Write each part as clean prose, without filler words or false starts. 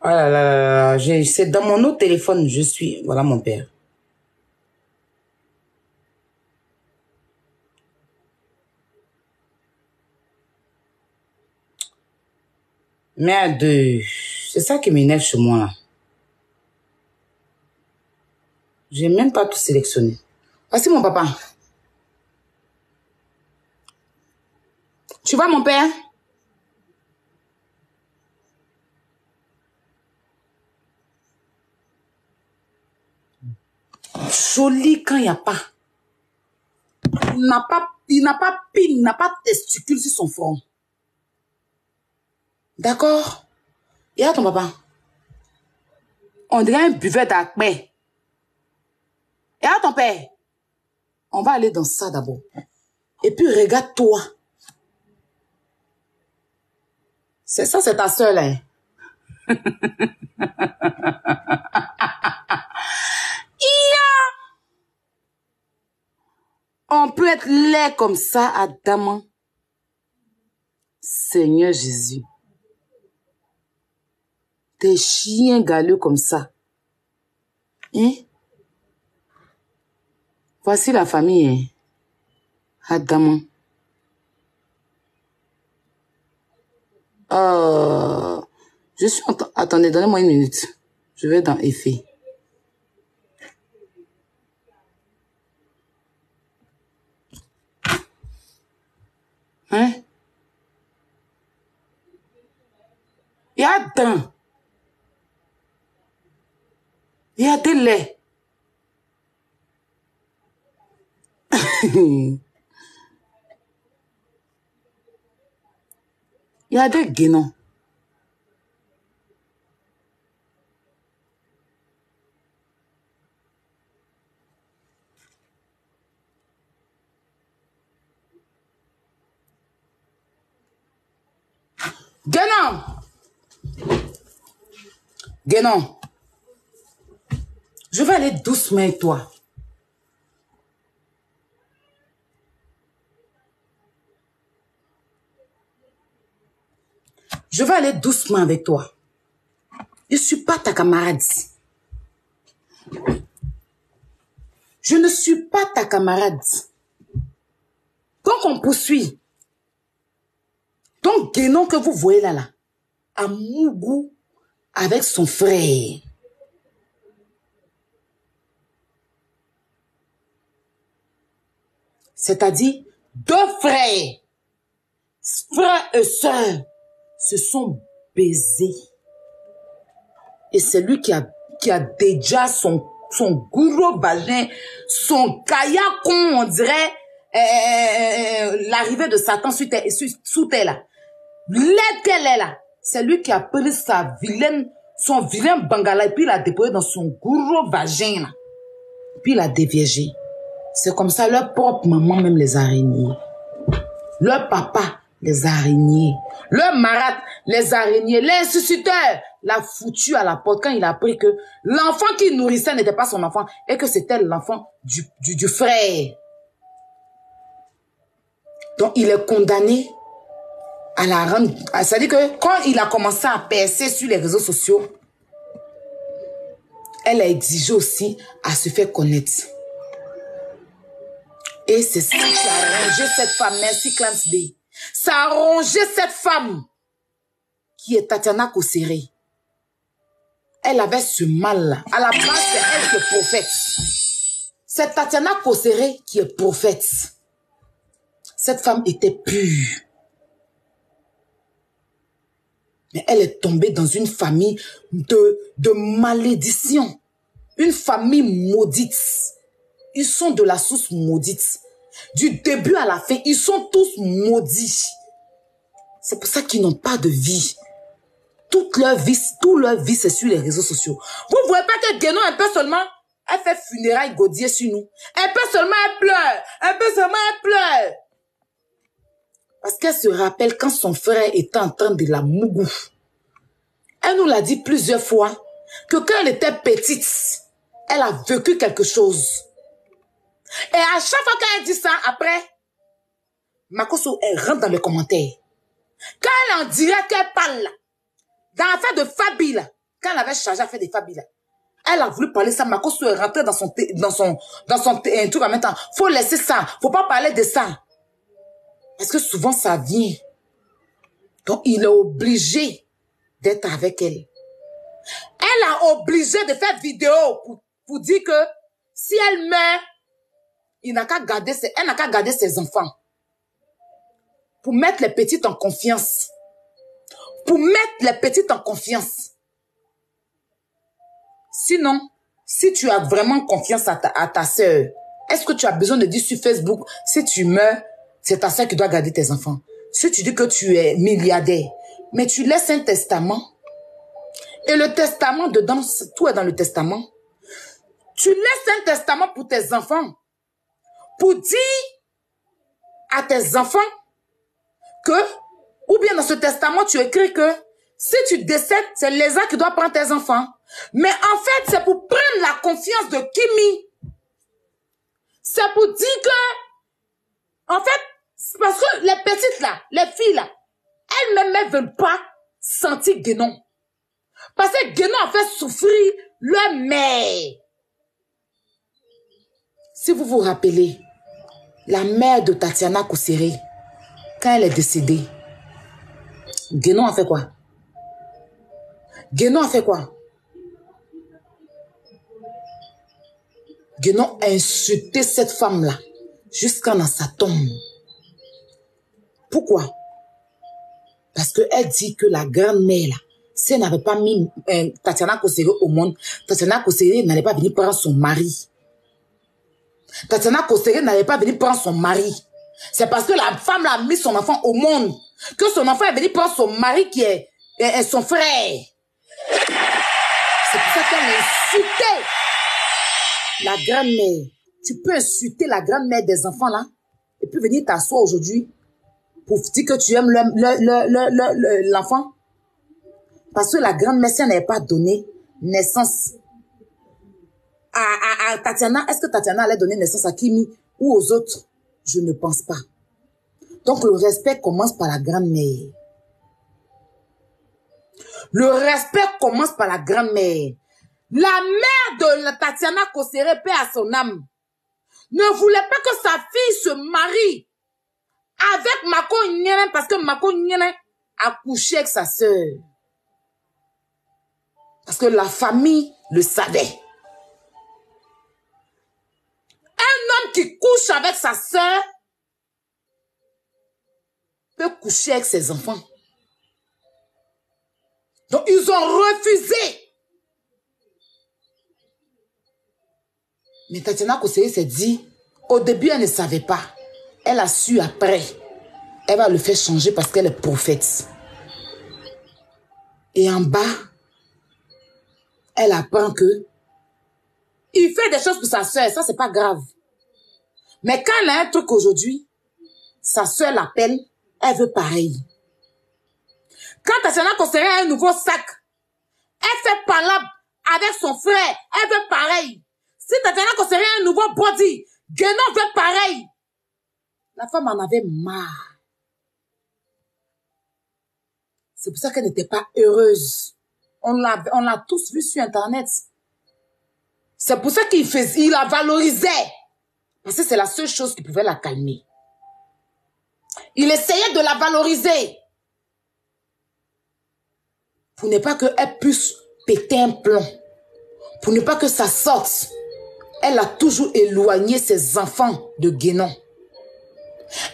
Oh là là là là, c'est dans mon autre téléphone, je suis... Voilà mon père. Merde, c'est ça qui m'énerve chez moi là. J'ai même pas tout sélectionné. Voici mon papa. Tu vois mon père? Joli quand il n'y a pas. Il n'a pas pile, il n'a pas testicule sur son front. D'accord? Et à ton papa? On dirait un buffet d'acmé. Et à ton père? On va aller dans ça d'abord. Et puis regarde-toi. C'est ça, c'est ta soeur là. On peut être laid comme ça, Adam. Seigneur Jésus. Des chiens galeux comme ça. Hein? Voici la famille, hein? Adam. Je suis... Attendez, donnez-moi une minute. Je vais dans effet. Hein? Il y a d'un. Il y a des laits. Il y a des guénons. Guénon! Guénon! Je vais aller doucement avec toi. Je vais aller doucement avec toi. Je ne suis pas ta camarade. Je ne suis pas ta camarade. Donc on poursuit. Donc Guénon que vous voyez là, à Mougou avec son frère. C'est-à-dire deux frères. Frères et sœurs se sont baisés. Et c'est lui qui a déjà son gros vagin, son caillacon, on dirait, l'arrivée de Satan sous terre là. L'aide qu'elle est là. C'est lui qui a pris son vilain bangala et puis il l'a déposé dans son gros vagin là. Puis il a déviégé. C'est comme ça, leur propre maman même les araignées. Leur papa, les araignées. Leur marâtre, les araignées. L'instituteur l'a foutu à la porte quand il a appris que l'enfant qu'il nourrissait n'était pas son enfant et que c'était l'enfant du frère. Donc, il est condamné à la rendre... C'est-à-dire que quand il a commencé à percer sur les réseaux sociaux, elle a exigé aussi à se faire connaître. Et c'est ça qui a rongé cette femme. Merci, Clans Day. Ça a rongé cette femme qui est Tatiana Kosseré. Elle avait ce mal-là. À la base, c'est elle qui est prophète. C'est Tatiana Kosseré qui est prophète. Cette femme était pure. Mais elle est tombée dans une famille de malédiction. Une famille maudite. Ils sont de la source maudite. Du début à la fin, ils sont tous maudits. C'est pour ça qu'ils n'ont pas de vie. Tout leur vie, c'est sur les réseaux sociaux. Vous ne voyez pas que Guénon, un peu seulement, elle fait funérailles Gaudier sur nous. Un peu seulement, elle pleure. Un peu seulement, elle pleure. Parce qu'elle se rappelle quand son frère était en train de la mougou. Elle nous l'a dit plusieurs fois que quand elle était petite, elle a vécu quelque chose. Et à chaque fois qu'elle dit ça, après, Makoso, elle rentre dans les commentaires. Quand elle en dirait qu'elle parle, dans l'affaire de Fabi, là, quand elle avait chargé à faire des fabilles, elle a voulu parler ça. Makoso est rentré dans son truc en même temps. Faut laisser ça. Faut pas parler de ça. Parce que souvent, ça vient. Donc, il est obligé d'être avec elle. Elle a obligé de faire vidéo pour dire que si elle meurt, elle n'a qu'à garder ses enfants. Pour mettre les petites en confiance. Pour mettre les petites en confiance. Sinon, si tu as vraiment confiance à ta soeur, est-ce que tu as besoin de dire sur Facebook, si tu meurs, c'est ta soeur qui doit garder tes enfants. Si tu dis que tu es milliardaire, mais tu laisses un testament, et le testament dedans, tout est dans le testament. Tu laisses un testament pour tes enfants, pour dire à tes enfants que, ou bien dans ce testament, tu écris que si tu décèdes, c'est Léza qui doit prendre tes enfants. Mais en fait, c'est pour prendre la confiance de Kimi. C'est pour dire que, en fait, parce que les petites là, les filles là, elles-mêmes ne veulent pas sentir Guénon. Parce que Guénon a fait souffrir leur mère. Si vous vous rappelez, la mère de Tatiana Kouseré, quand elle est décédée, Guénon a fait quoi? Guénon a fait quoi? Guénon a insulté cette femme-là jusqu'à dans sa tombe. Pourquoi? Parce qu'elle dit que la grand-mère, là, si elle n'avait pas mis Tatiana Kouseré au monde, Tatiana Kouseré n'allait pas venir prendre son mari. Tatiana Kouseré n'allait pas venir prendre son mari. C'est parce que la femme a mis son enfant au monde que son enfant est venu prendre son mari qui est son frère. C'est pour ça qu'elle a insulté la grand-mère. Tu peux insulter la grand-mère des enfants là et puis venir t'asseoir aujourd'hui pour dire que tu aimes l'enfant. Parce que la grand-mère, si elle n'avait pas donné naissance à Tatiana, est-ce que Tatiana allait donner naissance à Kimi ou aux autres? Je ne pense pas. Donc le respect commence par la grand-mère. Le respect commence par la grand-mère. La mère de Tatiana Kouseré, paix à son âme, ne voulait pas que sa fille se marie avec Mako Nyene parce que Mako Nyene a couché avec sa sœur. Parce que la famille le savait. Un homme qui couche avec sa sœur peut coucher avec ses enfants. Donc ils ont refusé. Mais Tatiana Kouseré s'est dit, au début elle ne savait pas. Elle a su après. Elle va le faire changer parce qu'elle est prophète. Et en bas, elle apprend que il fait des choses pour sa soeur, ça c'est pas grave. Mais quand elle a un truc aujourd'hui, sa soeur l'appelle, elle veut pareil. Quand Tatiana Kouseré a un nouveau sac, elle fait palabre avec son frère, elle veut pareil. Si Tatiana Kouseré a un nouveau body, Guénon veut pareil. La femme en avait marre. C'est pour ça qu'elle n'était pas heureuse. On l'a tous vu sur Internet. C'est pour ça qu'il la valorisait. Parce que c'est la seule chose qui pouvait la calmer. Il essayait de la valoriser. Pour ne pas qu'elle puisse péter un plomb. Pour ne pas que ça sorte. Elle a toujours éloigné ses enfants de Guénon.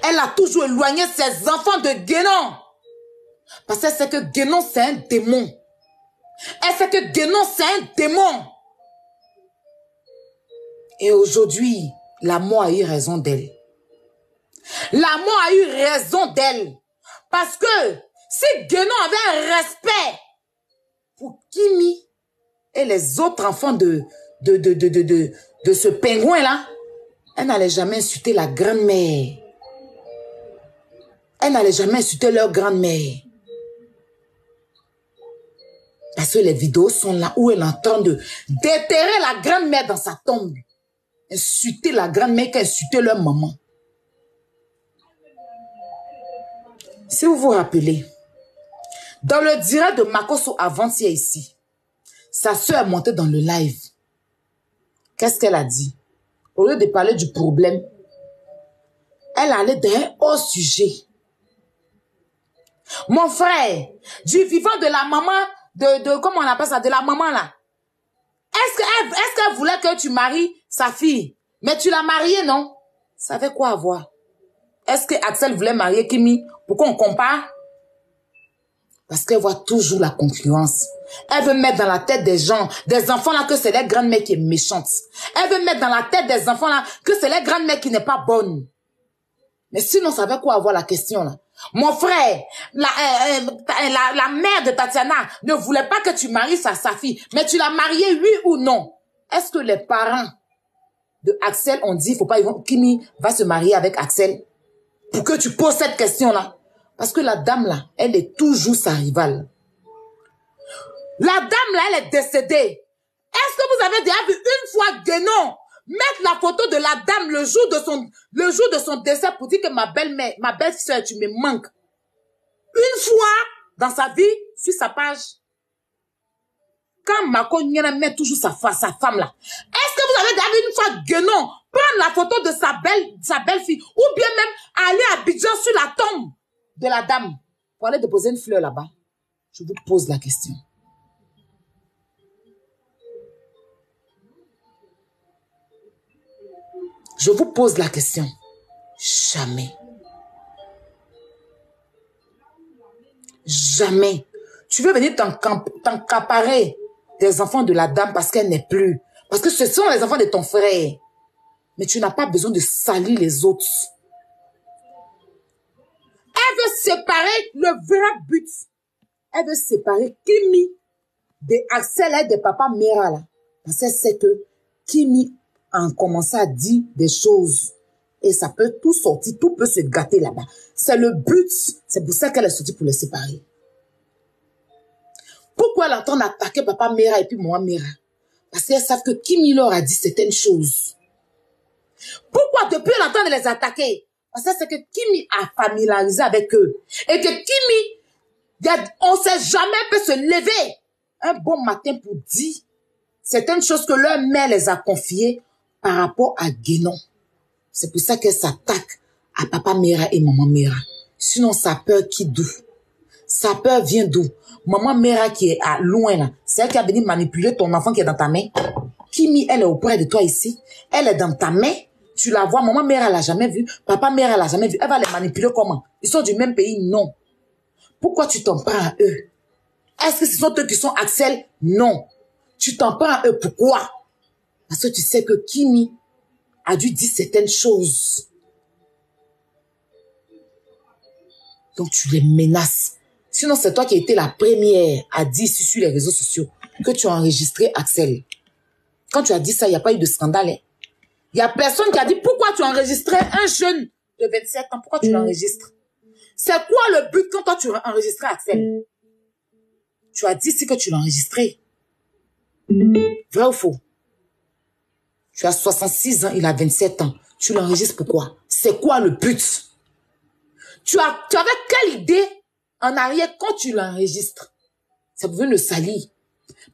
Elle a toujours éloigné ses enfants de Guénon. Parce qu'elle sait que Guénon, c'est un démon. Elle sait que Guénon, c'est un démon. Et aujourd'hui, la mort a eu raison d'elle. La mort a eu raison d'elle. Parce que si Guénon avait un respect pour Kimi et les autres enfants de ce pingouin-là, elle n'allait jamais insulter la grand-mère. Elle n'allait jamais insulter leur grand-mère. Parce que les vidéos sont là où elle est en train de déterrer la grand-mère dans sa tombe. Insulter la grand-mère qui a insulté leur maman. Si vous vous rappelez, dans le direct de Makoso avant-hier ici, Sa soeur est montée dans le live. Qu'est-ce qu'elle a dit? Au lieu de parler du problème, elle allait d'un autre sujet. Mon frère, du vivant de la maman, comment on appelle ça, de la maman là. Est-ce qu'elle voulait que tu maries sa fille? Mais tu l'as mariée, non? Ça avait quoi à voir? Est-ce que Axel voulait marier Kimi? Pourquoi on compare? Parce qu'elle voit toujours la concurrence. Elle veut mettre dans la tête des gens, des enfants là, que c'est la grande-mère qui est méchante. Elle veut mettre dans la tête des enfants là, que c'est la grande-mère qui n'est pas bonne. Mais sinon, ça avait quoi avoir la question là? Mon frère, la mère de Tatiana ne voulait pas que tu maries sa fille. Mais tu l'as mariée, oui ou non? Est-ce que les parents de Axel ont dit, faut pas, Kimi va se marier avec Axel? Pour que tu poses cette question là. Parce que la dame là, elle est toujours sa rivale. La dame là, elle est décédée. Est-ce que vous avez déjà vu une fois Guénon mettre la photo de la dame le jour de son décès pour dire que ma belle-mère, ma belle-sœur, tu me manques? Une fois dans sa vie, sur sa page. Quand Mako Nyana met toujours sa femme là. Est-ce que vous avez déjà vu une fois Guénon prendre la photo de sa belle-fille ou bien même aller à Abidjan sur la tombe de la dame pour aller déposer une fleur là-bas? Je vous pose la question. Je vous pose la question. Jamais. Jamais. Tu veux venir t'encaparer des enfants de la dame parce qu'elle n'est plus. Parce que ce sont les enfants de ton frère. Mais tu n'as pas besoin de salir les autres. Elle veut séparer le vrai but. Elle veut séparer Kimi de Axel et de papa Mera là. Parce qu'elle sait que Kimi a commencé à dire des choses. Et ça peut tout sortir, tout peut se gâter là-bas. C'est le but. C'est pour ça qu'elle est sortie pour les séparer. Pourquoi elle entend attaquer papa Mera et puis moi Mera? Parce qu'elles savent que Kimi leur a dit certaines choses. Pourquoi depuis elle entend de les attaquer? Parce que c'est que Kimi a familiarisé avec eux. Et que Kimi, on ne sait jamais peut se lever un bon matin pour dire certaines choses que leur mère les a confiées par rapport à Guénon. C'est pour ça qu'elle s'attaque à papa Mera et maman Mera. Sinon, sa peur qui d'où? Sa peur vient d'où? Maman Mera qui est à loin là, c'est elle qui a venu manipuler ton enfant qui est dans ta main. Kimi, elle est auprès de toi ici. Elle est dans ta main. Tu la vois, maman Mera l'a jamais vue. Papa Mera l'a jamais vue. Elle va les manipuler comment? Ils sont du même pays? Non. Pourquoi tu t'en prends à eux? Est-ce que ce sont eux qui sont Axel? Non. Tu t'en prends à eux. Pourquoi? Parce que tu sais que Kimi a dû dire certaines choses. Donc tu les menaces. Sinon, c'est toi qui as été la première à dire sur les réseaux sociaux que tu as enregistré Axel. Quand tu as dit ça, il n'y a pas eu de scandale. Il n'y a personne qui a dit pourquoi tu as enregistré un jeune de 27 ans. Pourquoi tu l'enregistres? C'est quoi le but quand toi tu as enregistré Axel? Tu as dit si que tu l'as enregistré. Vrai ou faux? Tu as 66 ans, il a 27 ans. Tu l'enregistres pourquoi? C'est quoi le but? Tu avais quelle idée en arrière quand tu l'enregistres? Ça veut le salir.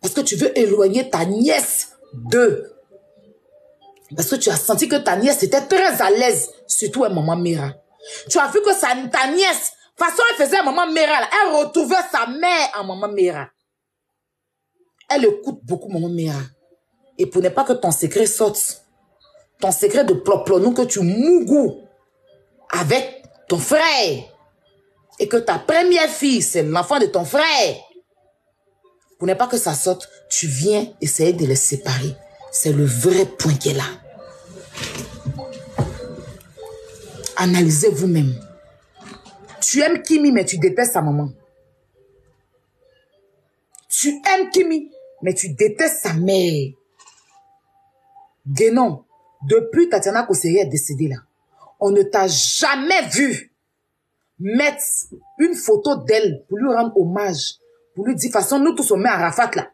Parce que tu veux éloigner ta nièce d'eux. Parce que tu as senti que ta nièce était très à l'aise, surtout à maman Mera. Tu as vu que ta nièce, façon elle faisait à maman Mera, là, elle retrouvait sa mère en maman Mera. Elle écoute beaucoup maman Mera. Et pour ne pas que ton secret sorte, ton secret de ploplonou que tu mougou avec ton frère, et que ta première fille, c'est l'enfant de ton frère, pour ne pas que ça sorte, tu viens essayer de les séparer. C'est le vrai point qui est là. Analysez vous-même. Tu aimes Kimi, mais tu détestes sa maman. Tu aimes Kimi, mais tu détestes sa mère. Guénon, depuis Tatiana Kosséry est décédée là, on ne t'a jamais vu mettre une photo d'elle pour lui rendre hommage, pour lui dire, de toute façon, nous tous on met Arafat là.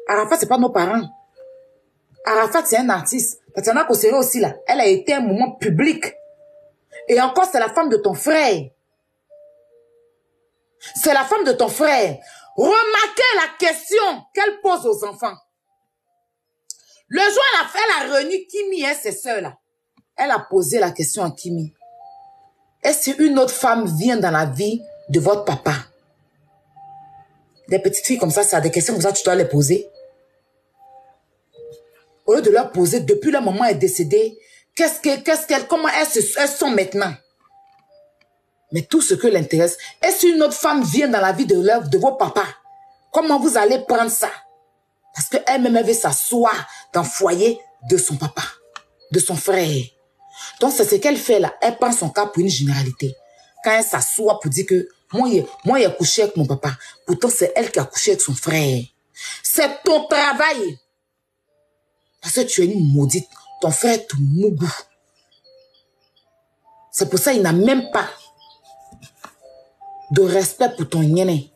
Arafat, c'est pas nos parents. Arafat, c'est un artiste. Tatiana Kosséry aussi là, elle a été un moment public. Et encore, c'est la femme de ton frère. C'est la femme de ton frère. Remarquez la question qu'elle pose aux enfants. Le jour où elle a réuni Kimi et ses sœurs là, elle a posé la question à Kimi. Est-ce qu'une autre femme vient dans la vie de votre papa? Des petites filles comme ça, c'est des questions comme ça, tu dois les poser. Au lieu de leur poser, depuis le moment où elle est décédée, comment elles sont maintenant? Mais tout ce que l'intéresse, est-ce qu'une autre femme vient dans la vie de vos papas? Comment vous allez prendre ça? Parce qu'elle-même, elle veut s'asseoir dans le foyer de son papa, de son frère. Donc, c'est ce qu'elle fait là. Elle prend son cas pour une généralité. Quand elle s'assoit pour dire que moi, il a couché avec mon papa. Pourtant, c'est elle qui a couché avec son frère. C'est ton travail. Parce que tu es une maudite. Ton frère est tout mougou. C'est pour ça qu'il n'a même pas de respect pour ton yéné.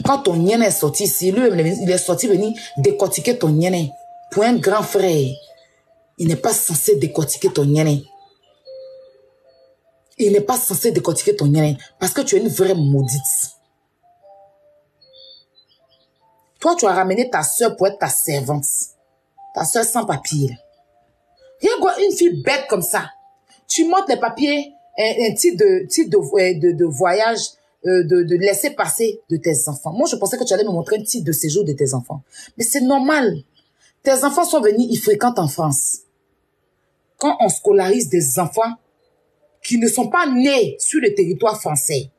Quand ton yéné est sorti ici, lui, il est sorti venir décortiquer ton yéné. Pour un grand frère, il n'est pas censé décortiquer ton yéné. Il n'est pas censé décortiquer ton yéné parce que tu es une vraie maudite. Toi, tu as ramené ta soeur pour être ta servante. Ta soeur sans papier. Regarde une fille bête comme ça. Tu montres les papiers, un titre de voyage, de laisser passer de tes enfants. Moi, je pensais que tu allais me montrer un titre de séjour de tes enfants. Mais c'est normal. Tes enfants sont venus, ils fréquentent en France. Quand on scolarise des enfants qui ne sont pas nés sur le territoire français,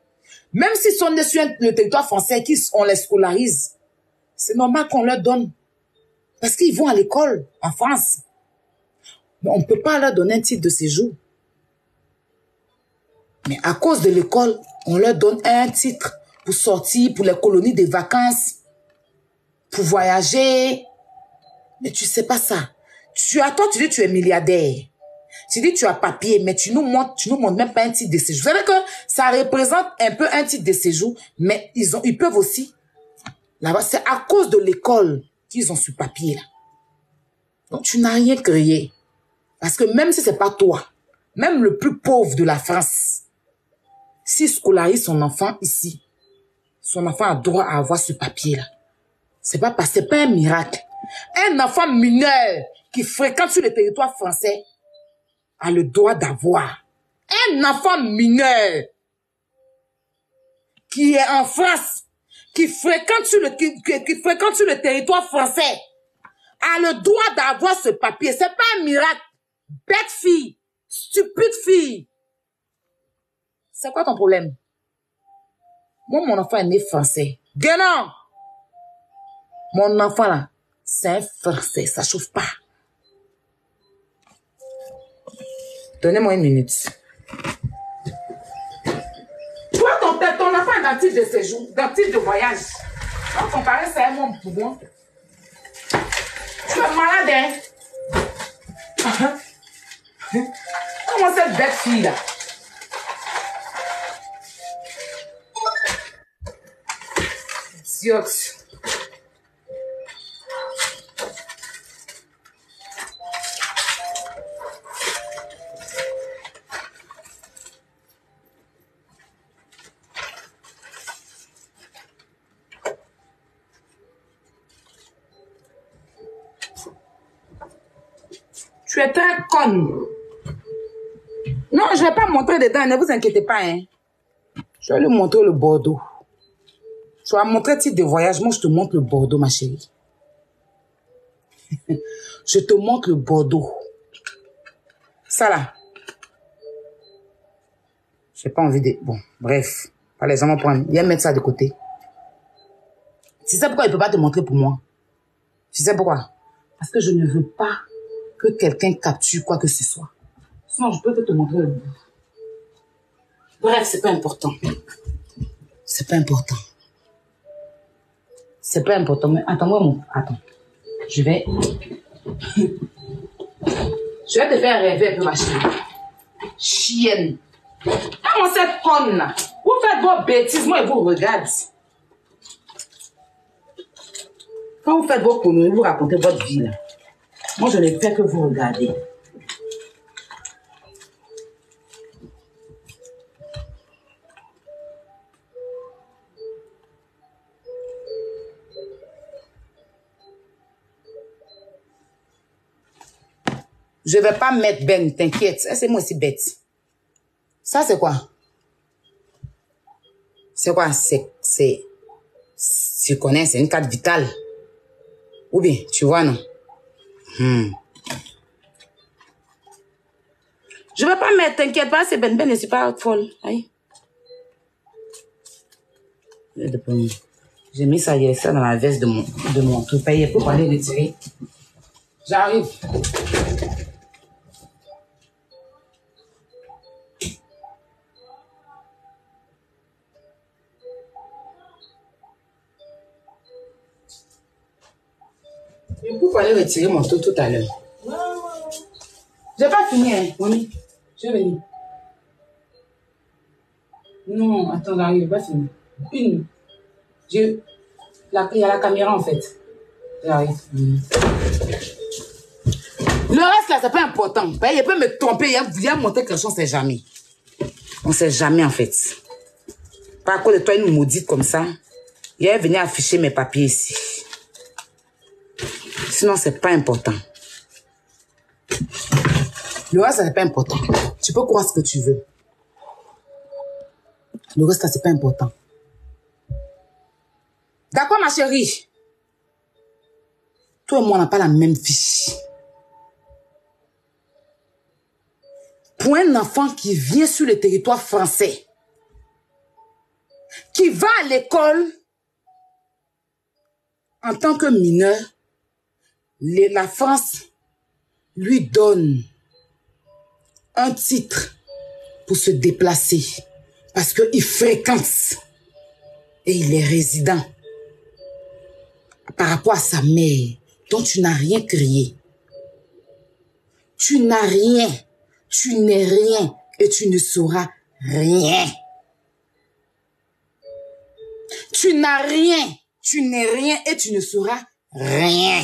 même s'ils sont nés sur le territoire français, on les scolarise, c'est normal qu'on leur donne. Parce qu'ils vont à l'école en France. Mais on ne peut pas leur donner un titre de séjour. Mais à cause de l'école, on leur donne un titre pour sortir, pour les colonies de vacances, pour voyager. Mais tu ne sais pas ça. Toi, tu dis que tu es milliardaire. Tu dis que tu as papier, mais tu nous montres même pas un titre de séjour. Vous savez que ça représente un peu un titre de séjour, mais ils peuvent aussi. Là-bas, c'est à cause de l'école qu'ils ont ce papier là. Donc, tu n'as rien créé. Parce que même si c'est pas toi, même le plus pauvre de la France, s'il scolarise son enfant ici, son enfant a droit à avoir ce papier-là. C'est pas un miracle. Un enfant mineur qui fréquente sur le territoire français a le droit d'avoir. Un enfant mineur qui est en France, qui fréquente sur le territoire français, a le droit d'avoir ce papier. C'est pas un miracle. Bête fille, stupide fille. C'est quoi ton problème? Moi, mon enfant est né français. Guénon! Mon enfant là, c'est un français, ça chauffe pas. Donnez-moi une minute. Toi, ton enfant est dans titre de séjour, dans titre de voyage. On compare ça à mon poumon. Tu es malade, hein? Comment cette bête fille là? Siox. Tu es très conne. Non, je ne vais pas montrer dedans, ne vous inquiétez pas. Hein. Je vais lui montrer le Bordeaux. Tu vas montrer le titre de voyage, moi je te montre le Bordeaux, ma chérie. Je te montre le Bordeaux. Ça là. J'ai pas envie de... Bon, bref. Allez, j'en vais prendre. Viens mettre ça de côté. Tu sais pourquoi il ne peut pas te montrer pour moi? Tu sais pourquoi? Parce que je ne veux pas que quelqu'un capture quoi que ce soit. Sinon, je peux te montrer le bout. Bref, c'est pas important. C'est pas important. C'est pas important. Mais attends-moi, attends. Je vais te faire rêver un peu, ma chérie. Chienne. Comment cette conne là? Vous faites vos bêtises, moi, je vous regarde. Quand vous faites vos conneries, vous racontez votre vie là. Moi, je ne fais que vous regarder. Je vais pas mettre Ben, t'inquiète. C'est moi aussi bête. Ça, c'est quoi? C'est quoi? Tu connais, c'est une carte vitale. Ou bien, tu vois, non? Je vais pas mettre, t'inquiète pas, c'est Ben. Ben, je suis pas folle. Aïe. J'ai mis ça, il y a ça dans la veste de mon truc. Payé pour aller retirer. J'arrive. Je peux aller retirer mon truc tout à l'heure. J'ai pas fini, hein, mamie. Je vais venir. Non, attends, j'arrive, j'ai pas fini. Il y a la caméra, en fait. J'arrive. Le reste, là, c'est pas important. Il peut me tromper, il y a montré quelque chose, on sait jamais. On sait jamais, en fait. Par contre, de toi, une maudite comme ça, il est venu afficher mes papiers ici. Sinon, c'est pas important. Le reste, c'est pas important. Tu peux croire ce que tu veux. Le reste, c'est pas important. D'accord, ma chérie? Toi et moi, on n'a pas la même fiche. Pour un enfant qui vient sur le territoire français, qui va à l'école en tant que mineur, la France lui donne un titre pour se déplacer parce qu'il fréquente et il est résident par rapport à sa mère dont tu n'as rien crié. Tu n'as rien, tu n'es rien et tu ne sauras rien. Tu n'as rien, tu n'es rien et tu ne sauras rien.